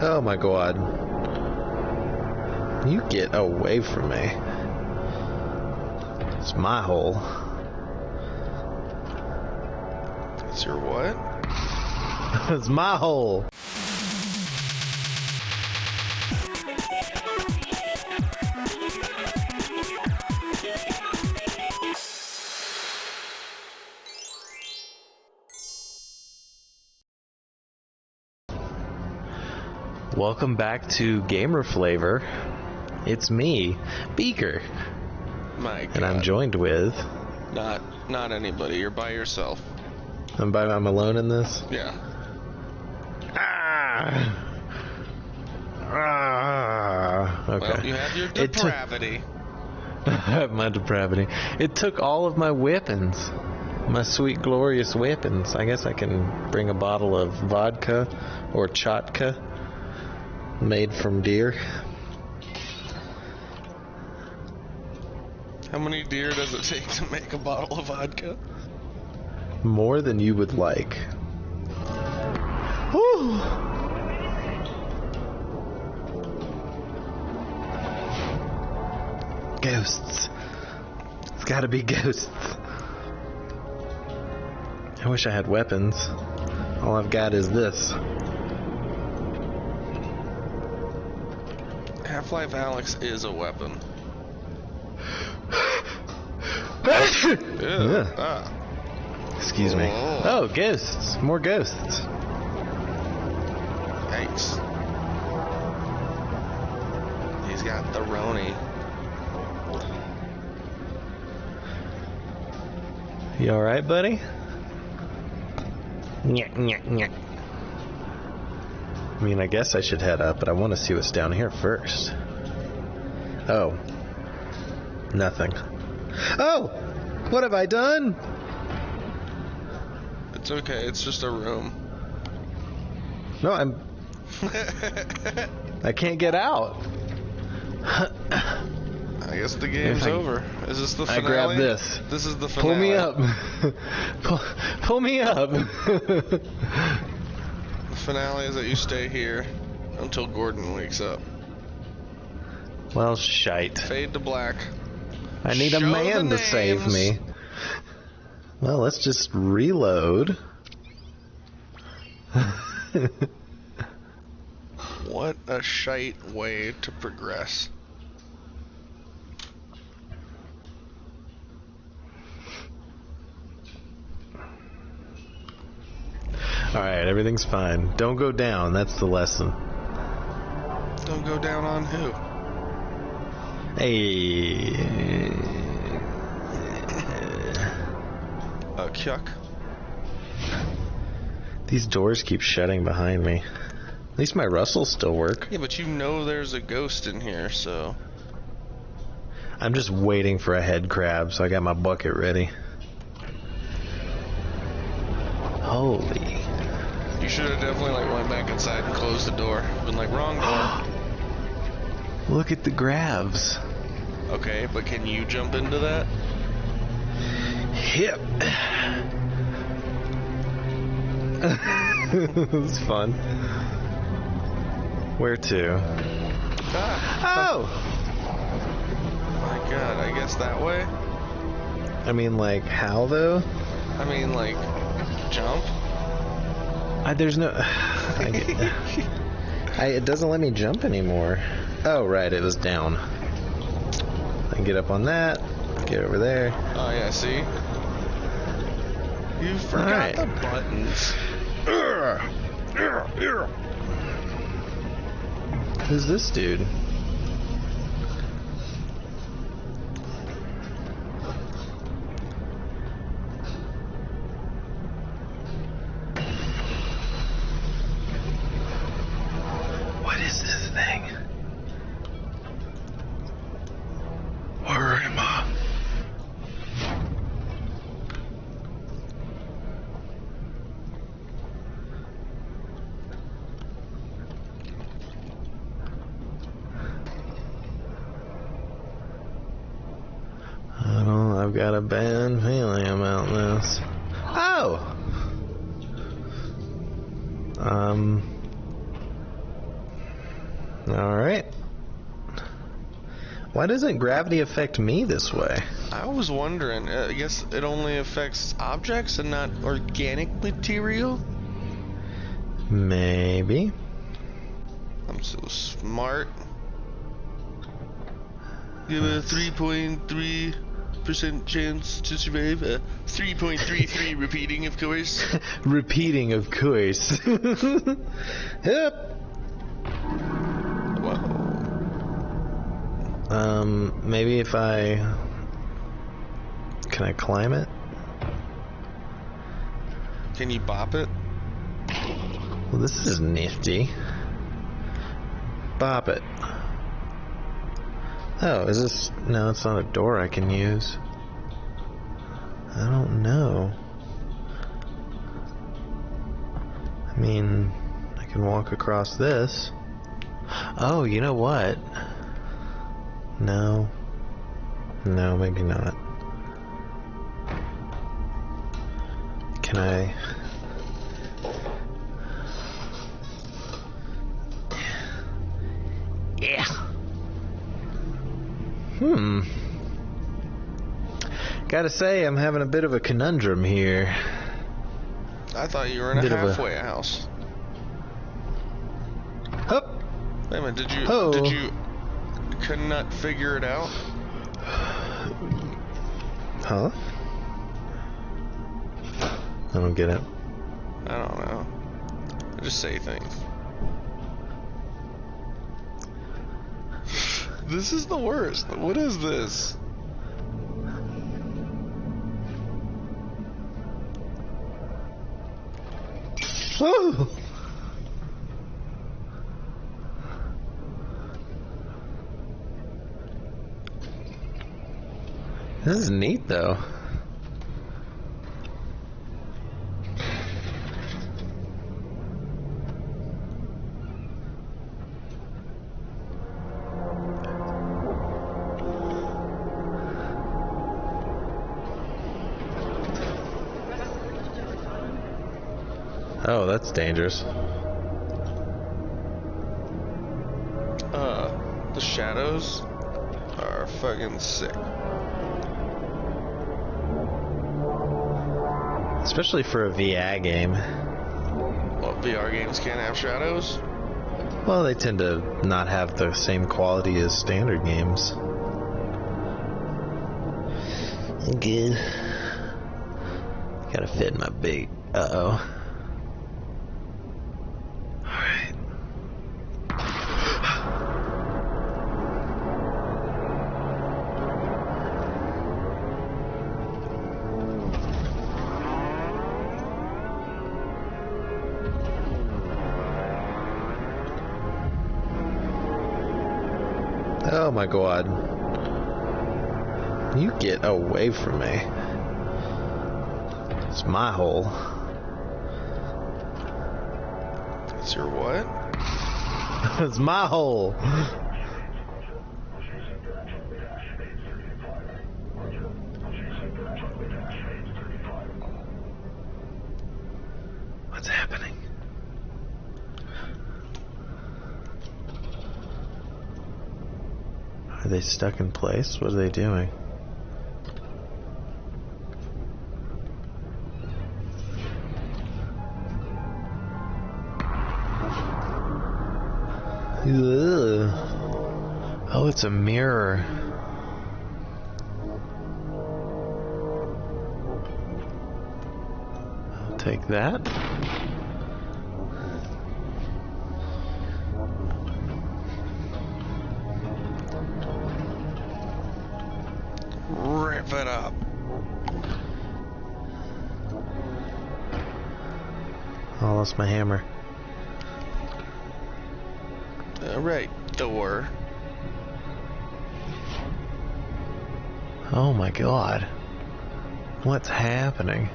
Oh my god. You get away from me. It's my hole. It's your what? It's my hole. Welcome back to Gamer Flavor. It's me, Beaker. My God. And I'm joined with... Not anybody. You're by yourself. I'm alone in this? Yeah. Okay. Well, you have your depravity. I have my depravity. It took all of my weapons. My sweet, glorious weapons. I guess I can bring a bottle of vodka or chatka made from deer. How many deer does it take to make a bottle of vodka? More than you would like. Whew. Ghosts. It's gotta be ghosts. I wish I had weapons. All I've got is this. Half-Life Alyx is a weapon. Yeah. Ah. Excuse me. Oh, ghosts. More ghosts. Yikes. He's got the Roni. You alright, buddy? Nyeh, nyeh, nyeh. I mean, I guess I should head up, but I want to see what's down here first. Oh. Nothing. Oh! What have I done? It's okay, it's just a room. No, I can't get out. I guess the game's over. Is this the finale? I grab this. This is the finale. Pull me up. Pull me up. The finale is that you stay here until Gordon wakes up. Well, shite. Fade to black. I need a man to save me. Well, let's just reload. What a shite way to progress. Alright, everything's fine. Don't go down, that's the lesson. Don't go down on who? Hey. Chuck. These doors keep shutting behind me. At least my rustles still work. Yeah, but you know there's a ghost in here, so... I'm just waiting for a head crab, so I got my bucket ready. Holy. You should have definitely went back inside and closed the door. Been like, wrong door. Look at the grabs. Okay, but can you jump into that? Yep. It's fun. Where to? Ah. Oh! My God, I guess that way? I mean, like, how though? I mean, like, jump? There's no... it doesn't let me jump anymore. Oh, right, it was down. I can get up on that, get over there. Oh, yeah, see? You forgot the buttons. Who's this dude? What is this thing? Where am I? I've got a bad feeling about this. Oh! Alright. Why doesn't gravity affect me this way? I was wondering. I guess it only affects objects and not organic material? Maybe. I'm so smart. You have a 3.3% chance to survive. 3.33 repeating, of course. Repeating, of course. Yep. Wow. Maybe if I... Can I climb it? Can you bop it? Well, this is nifty. Bop it. Oh, is this... No, it's not a door I can use. I don't know. I mean, I can walk across this. Oh, you know what? No. No, maybe not. Can I... Yeah. Gotta say, I'm having a bit of a conundrum here. I thought you were in a halfway house. Hup. Wait a minute, did you could not figure it out? Huh? I don't get it. I don't know. I just say things. This is the worst. What is this? Oh! This is neat, though. Oh, that's dangerous. The shadows are fucking sick. Especially for a VR game. Well, VR games can't have shadows? Well, they tend to not have the same quality as standard games. Good. Gotta fit in my big... Uh-oh. Alright. Oh my god. You get away from me. It's my hole. It's your what? It's my hole. What's happening? Are they stuck in place? What are they doing? Ugh. Oh, it's a mirror. I'll take that. Rip it up. I lost my hammer. Alright, door. Oh my god. What's happening?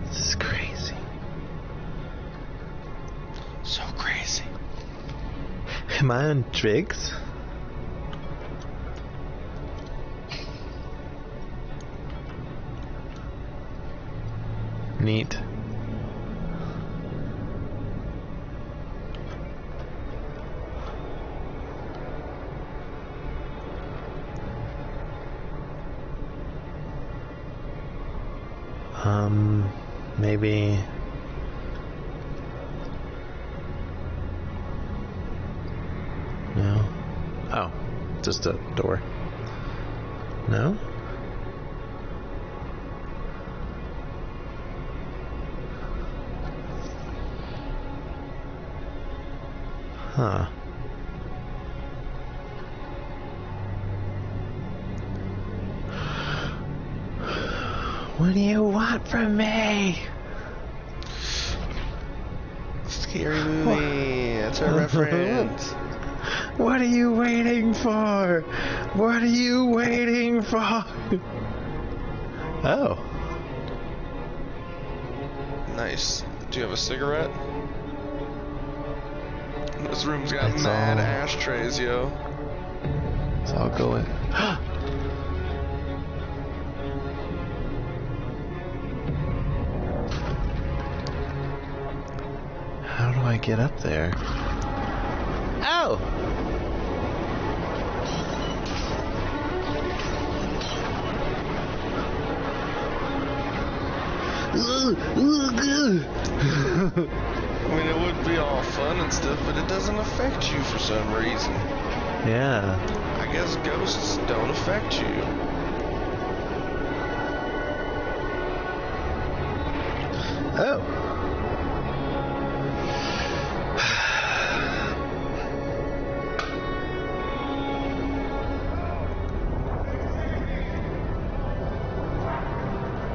This is crazy. So crazy. Am I on drugs? Neat. Maybe. No. Oh, just a door. No? Huh. What do you want from me? Scary movie. That's our reference. What are you waiting for? What are you waiting for? Oh. Nice. Do you have a cigarette? This room's got It's mad all- ashtrays, yo. So I'll go in. How do I get up there? Oh! I mean, it would be all fun and stuff, but it doesn't affect you for some reason. Yeah. I guess ghosts don't affect you. Oh.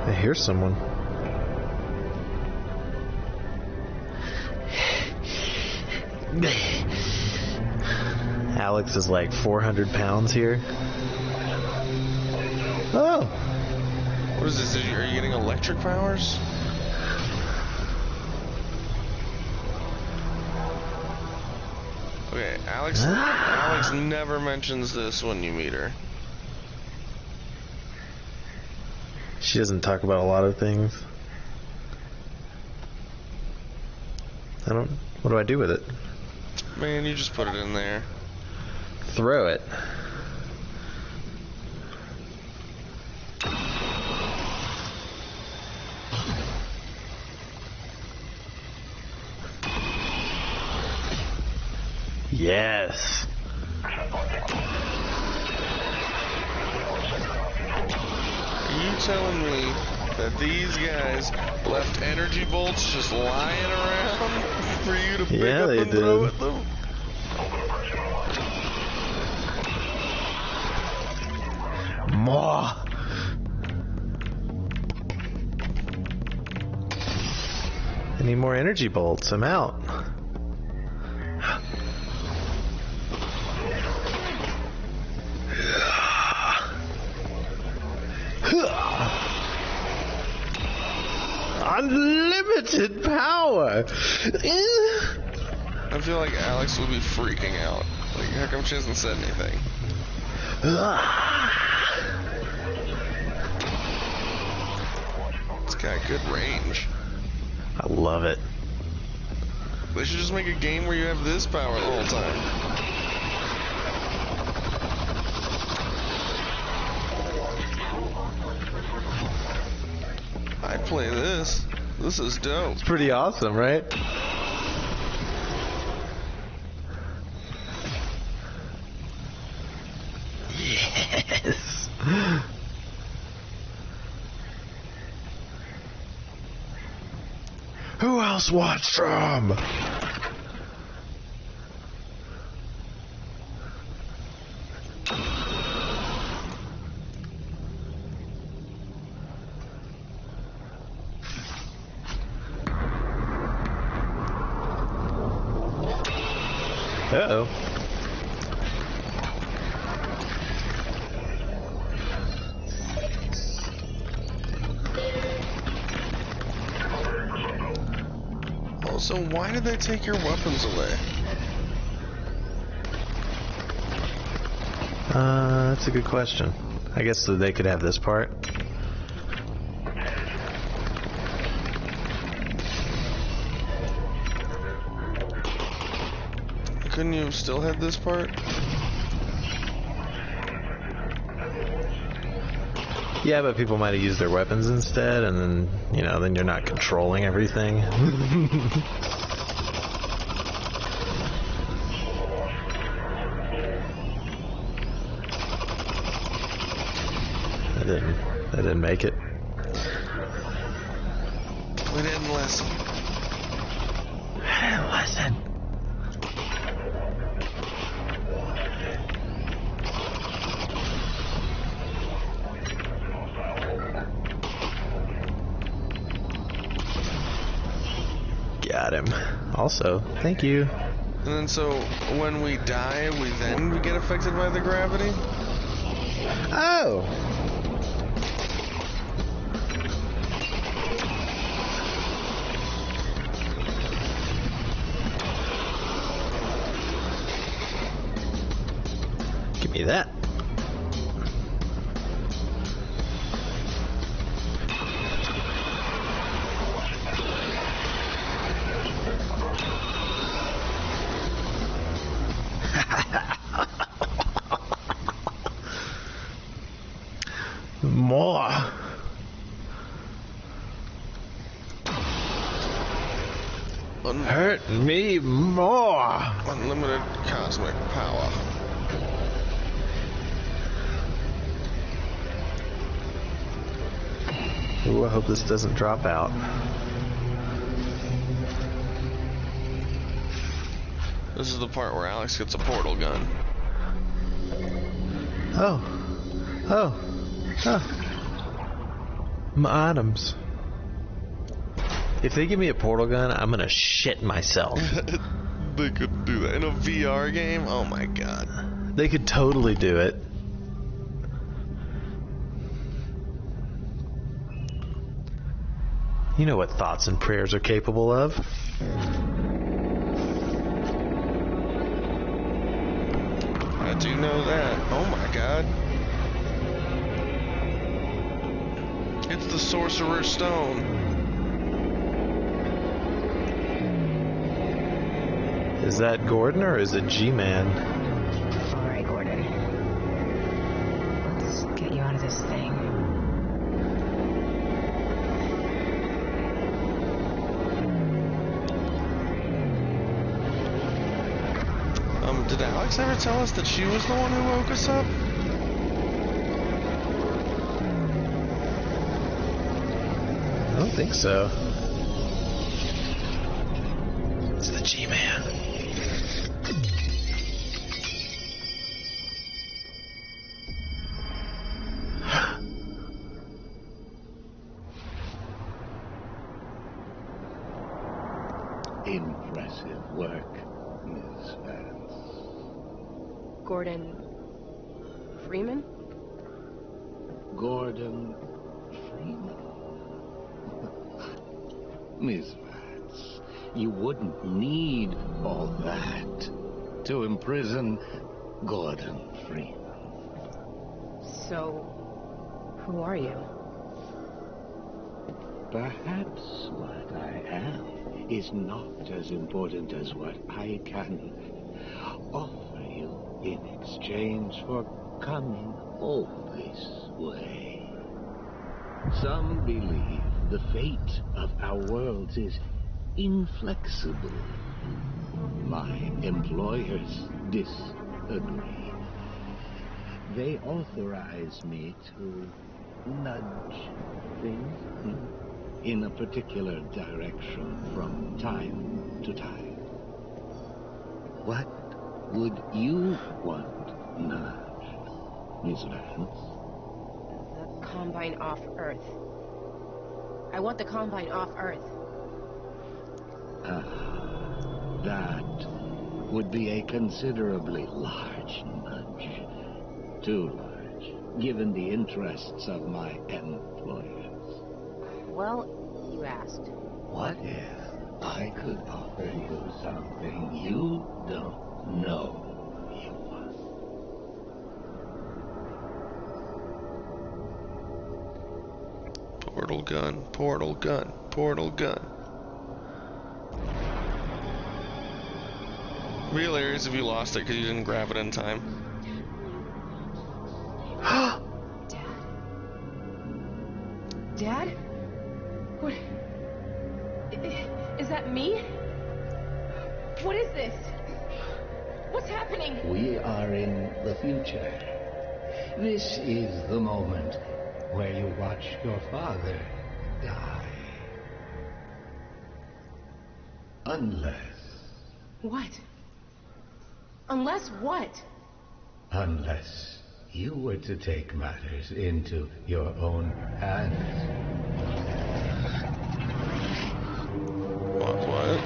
I hear someone. Alyx is like 400 pounds here. Oh. What is this? Are you getting electric powers? Okay, Alyx never mentions this when you meet her. She doesn't talk about a lot of things. What do I do with it? Man, you just put it in there. Throw it. Yes. Are you telling me that these guys left energy bolts just lying around for you to pick up they and throw did. at them? More. I need more energy bolts. I'm out. Unlimited power. I feel like Alyx would be freaking out. Like, how come she hasn't said anything? It's got good range. I love it. They should just make a game where you have this power the whole time. I'd play this. This is dope. It's pretty awesome, right? Yes. Who else wants some? Uh-oh. Also, why did they take your weapons away? That's a good question. I guess so they could have this part. Couldn't you have still had this part? Yeah, but people might have used their weapons instead, and then, you know, then you're not controlling everything. I didn't make it. We didn't listen. I didn't listen. Got him. Also, thank you. And then so when we die, we then get affected by the gravity? Oh! Give me that. More. Hurt me more. Unlimited cosmic power. Ooh, I hope this doesn't drop out. This is the part where Alyx gets a portal gun. Oh. Oh. Oh. My items. If they give me a portal gun, I'm gonna shit myself. They could do that in a VR game? Oh my god. They could totally do it. You know what thoughts and prayers are capable of. I do know that. Oh my god. It's the Sorcerer's Stone. Is that Gordon or is it G-Man? Alright, Gordon. Let's get you out of this thing. Did Alyx ever tell us that she was the one who woke us up? I don't think so. It's the G-Man. Impressive work, Miss Vance. Gordon Freeman? Gordon Freeman. Miss Vance, you wouldn't need all that to imprison Gordon Freeman. So, who are you? Perhaps what I am is not as important as what I can offer you in exchange for coming all this way. Some believe the fate of our worlds is inflexible. My employers disagree. They authorize me to nudge things in a particular direction from time to time. What would you want nudged, Miss Vance? The Combine off Earth. I want the Combine off Earth. That would be a considerably large nudge. Too large, given the interests of my employers. Well, you asked. What if I could offer you something you don't know you want? Portal gun, portal gun, portal gun. Really, hilarious if you lost it because you didn't grab it in time. Dad? What? Is that me? What is this? What's happening? We are in the future. This is the moment where you watch your father die. Unless... What? Unless what? Unless you were to take matters into your own hands. What?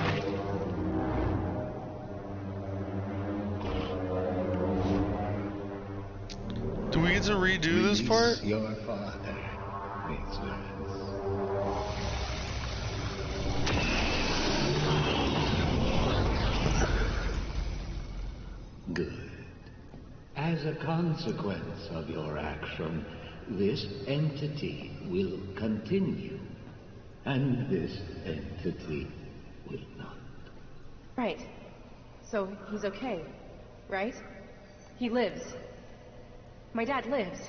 Do we get to redo this part? Your father, Mistress. Good. As a consequence of your action, this entity will continue, and this entity will not. Right. So he's okay, right? He lives. My dad lives.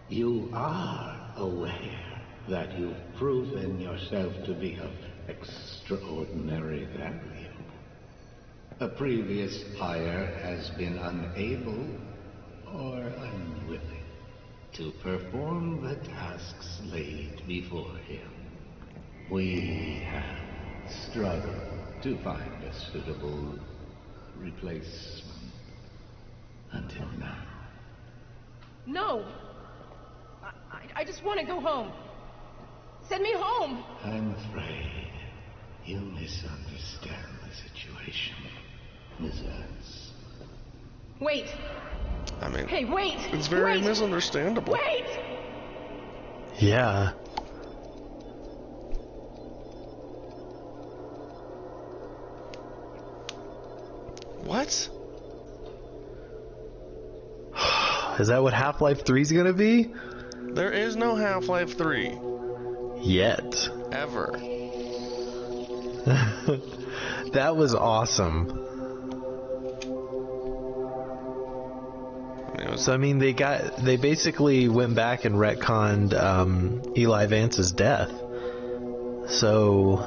You are aware that you've proven yourself to be of extraordinary value. A previous hire has been unable or unwilling to perform the tasks laid before him. We have struggled to find a suitable replacement until now. No! I just want to go home. Send me home! I'm afraid you misunderstand the situation, Mrs. Wait! I mean, Hey, wait! it's very wait. misunderstandable. Wait! Yeah. What? Is that what Half-Life 3 is gonna be? There is no Half-Life 3. Yet. Ever. That was awesome. So I mean, they basically went back and retconned Eli Vance's death. So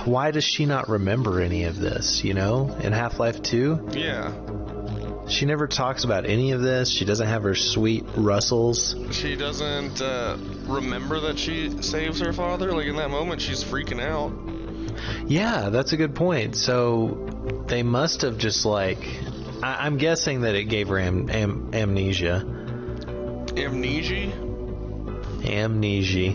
why does she not remember any of this, you know, in Half-Life 2? Yeah. She never talks about any of this. She doesn't have her sweet rustles. She doesn't remember that she saves her father. Like, in that moment, she's freaking out. Yeah, that's a good point. So they must have just, like... I'm guessing that it gave her amnesia. Amnesia? Amnesia.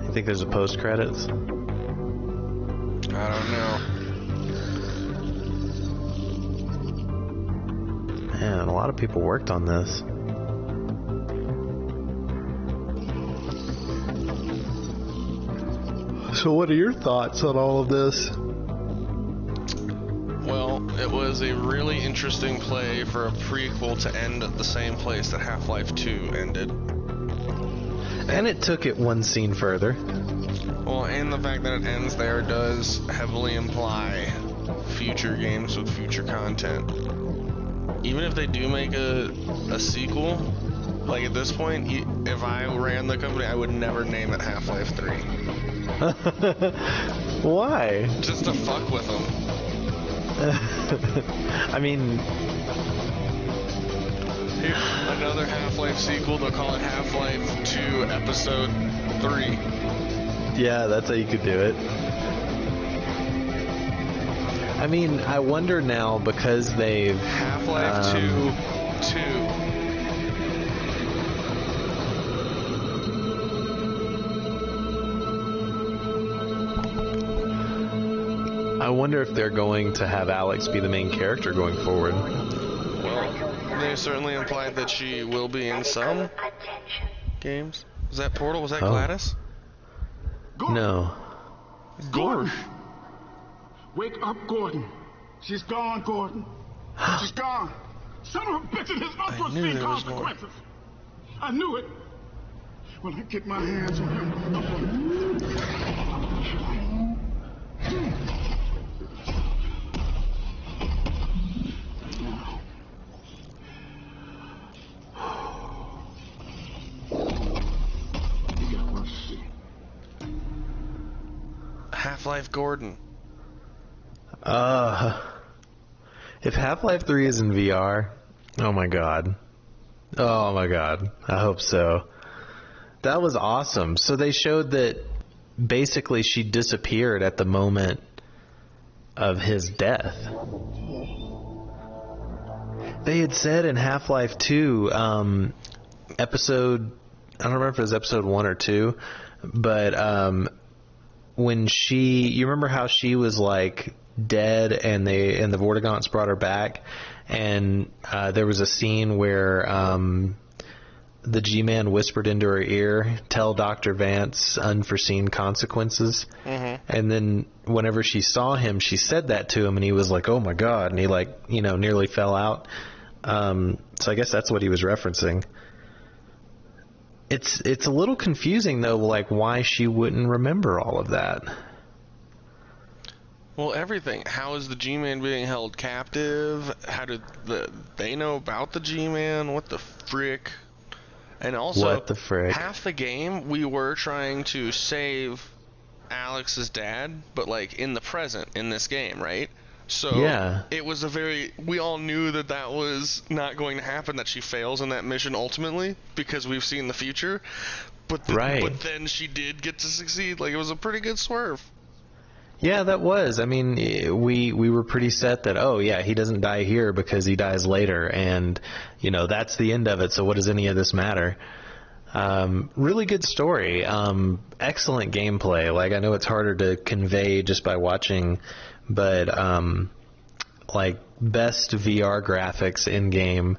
You think there's a post-credits? I don't know. Man, a lot of people worked on this. So what are your thoughts on all of this? Well, it was a really interesting play for a prequel to end at the same place that Half-Life 2 ended. And it took it one scene further. Well, and the fact that it ends there does heavily imply future games with future content. Even if they do make a sequel, like at this point, if I ran the company, I would never name it Half-Life 3. Why? Just to fuck with them. I mean... Here, another Half-Life sequel, they'll call it Half-Life 2 Episode 3. Yeah, that's how you could do it. I mean, I wonder now, because they've... Half-Life 2. I wonder if they're going to have Alyx be the main character going forward. Well, they certainly implied that she will be in some games. Was that Portal? Was that Gladys? No. Gordon. Wake up, Gordon. She's gone, Gordon. She's gone. Son of a bitch, it has I knew unforeseen there was more. consequences. I knew it. When I get my hands on him, I'm Half-Life Gordon. If Half-Life 3 is in VR, oh my god. Oh my god. I hope so. That was awesome. So they showed that basically she disappeared at the moment of his death. They had said in Half-Life 2, episode, I don't remember if it was episode 1 or 2, but when you remember how she was like dead and the Vortigaunts brought her back, and there was a scene where the G-Man whispered into her ear, "Tell Dr. Vance unforeseen consequences." Mm-hmm. And then whenever she saw him, she said that to him, and he was like, "Oh my god," and he nearly fell out. So I guess that's what he was referencing. It's a little confusing though, like why she wouldn't remember all of that. Well, everything. How is the G-Man being held captive? How did they know about the G-Man? What the frick? And also, what the frick? Half the game we were trying to save Alyx's dad, but like in the present in this game, right? So yeah. It was we all knew that was not going to happen, that she fails in that mission ultimately, because we've seen the future. But then she did get to succeed. Like, it was a pretty good swerve. Yeah, that was. I mean, we were pretty set that, oh yeah, he doesn't die here because he dies later, and that's the end of it. So what does any of this matter? Really good story. Excellent gameplay. Like, I know it's harder to convey just by watching, but like best VR graphics in game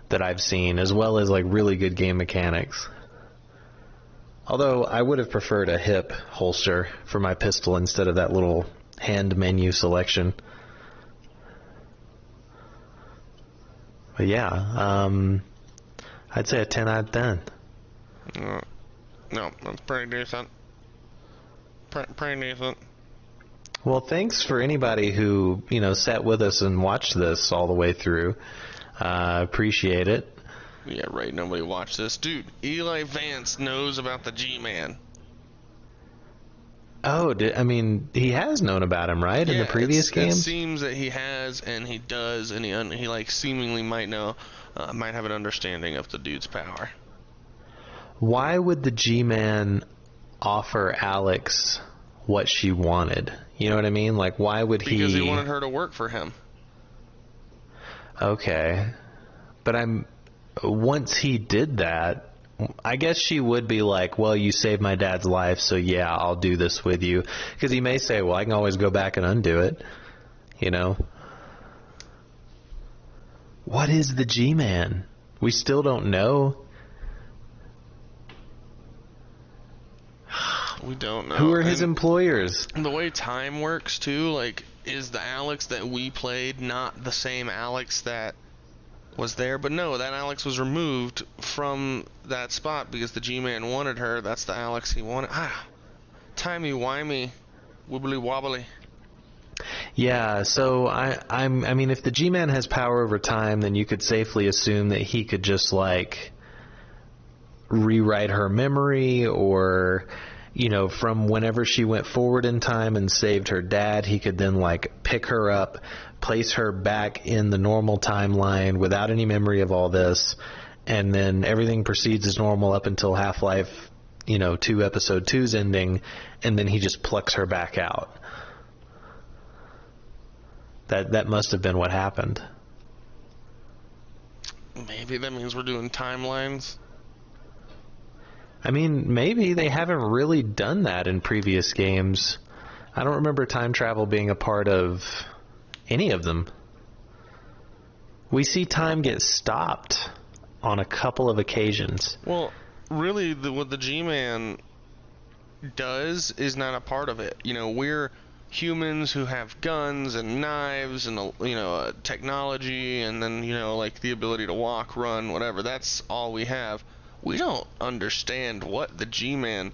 that I've seen, as well as like really good game mechanics. Although I would have preferred a hip holster for my pistol instead of that little hand menu selection. But yeah, I'd say a 10 out of 10. No, that's pretty decent. Pretty decent. Well, thanks for anybody who, sat with us and watched this all the way through. Appreciate it. Yeah, right. Nobody watched this. Dude, Eli Vance knows about the G-Man. Oh, he has known about him, right? In the previous games? It seems that he has, and he does, and he like seemingly might know, might have an understanding of the dude's power. Why would the G-Man offer Alyx what she wanted? You know what I mean? Like, why would he... Because he wanted her to work for him. Okay. But once he did that, I guess she would be like, well, you saved my dad's life, so yeah, I'll do this with you. Because he may say, well, I can always go back and undo it. What is the G-Man? We still don't know. We don't know. Who are his employers? The way time works, too, like, is the Alyx that we played not the same Alyx that was there? But no, that Alyx was removed from that spot because the G-Man wanted her. That's the Alyx he wanted. Timey-wimey, wibbly-wobbly. Yeah, so I mean, if the G-Man has power over time, then you could safely assume that he could just, like, rewrite her memory, or... from whenever she went forward in time and saved her dad, he could then, like, pick her up, place her back in the normal timeline without any memory of all this, and then everything proceeds as normal up until Half-Life, 2 Episode 2's ending, and then he just plucks her back out. That must have been what happened. Maybe that means we're doing timelines. I mean, maybe. They haven't really done that in previous games. I don't remember time travel being a part of any of them. We see time get stopped on a couple of occasions. Well, really, what the G-Man does is not a part of it. We're humans who have guns and knives and, technology, and then, like the ability to walk, run, whatever. That's all we have. we don't understand what the G-Man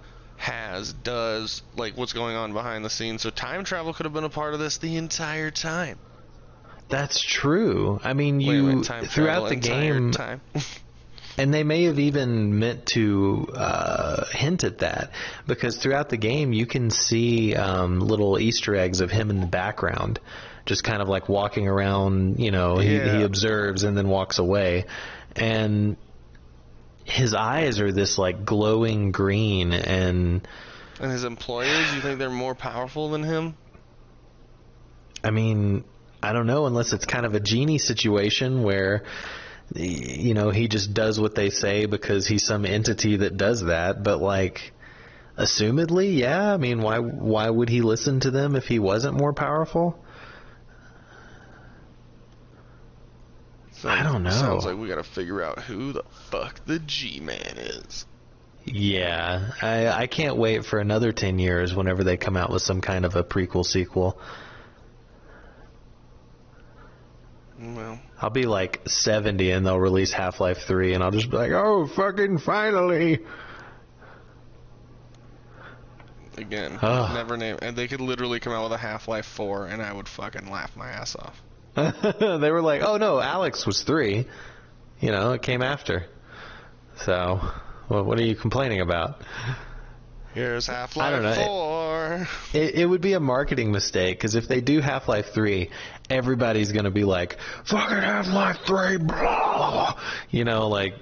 does, like what's going on behind the scenes. So time travel could have been a part of this the entire time. That's true. I mean, Wait a you minute, time throughout travel, the entire game, time. and they may have even meant to hint at that, because throughout the game you can see little Easter eggs of him in the background, just kind of like walking around. You know, Yeah. he observes and then walks away, and his eyes are this like glowing green, and his employers, you think they're more powerful than him? I mean, I don't know, unless it's kind of a genie situation where, you know, he just does what they say because he's some entity that does that. But like, assumedly, yeah. I mean, why would he listen to them if he wasn't more powerful? I don't know. Sounds like we gotta figure out who the fuck the G-Man is. Yeah, I can't wait for another 10 years whenever they come out with some kind of a prequel sequel. Well, I'll be like 70 and they'll release Half-Life 3 and I'll just be like, oh, fucking finally. again, Ugh. never name. And they could literally come out with a Half-Life 4, and I would fucking laugh my ass off. They were like, oh no, Alyx was 3. You know, it came after. So, well, what are you complaining about? Here's I Half-Life don't know. 4. It would be a marketing mistake, because if they do Half-Life 3, everybody's going to be like, fucking Half-Life 3, blah. You know, like,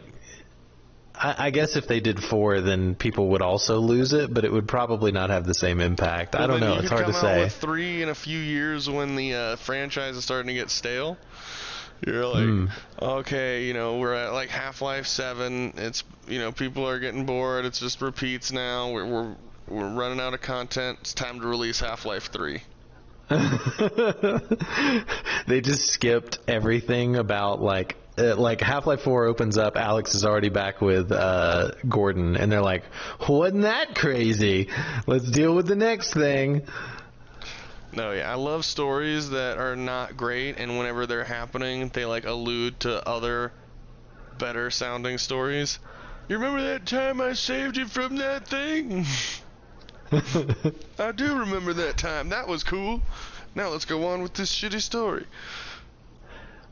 I guess if they did 4, then people would also lose it, but it would probably not have the same impact. I don't know. It's hard to You could come out say. with 3 in a few years when the franchise is starting to get stale. You're like, okay, you know, we're at like Half-Life 7. It's, you know, people are getting bored. It's just repeats now. We're running out of content. It's time to release Half-Life 3. They just skipped everything about like Half-Life 4 opens up, Alyx is already back with Gordon, and they're like, wasn't that crazy? Let's deal with the next thing. No, yeah, I love stories that are not great, and whenever they're happening, they like allude to other better sounding stories. You remember that time I saved you from that thing? I do remember that time. That was cool. Now let's go on with this shitty story.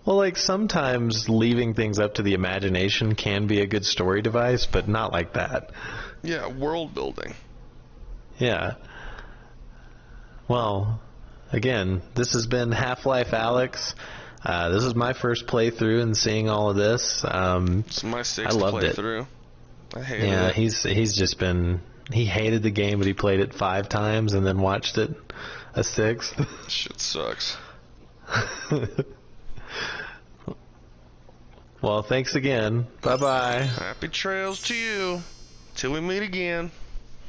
Well, like, sometimes leaving things up to the imagination can be a good story device, but not like that. Yeah, world building. Yeah. Well, again, this has been Half-Life Alyx. This is my first playthrough and seeing all of this. It's my 6th I loved playthrough. I hated Yeah, it. he's just been... He hated the game, but he played it 5 times and then watched it a 6th. Shit sucks. Well, thanks again. Bye-bye. Happy trails to you. Till we meet again.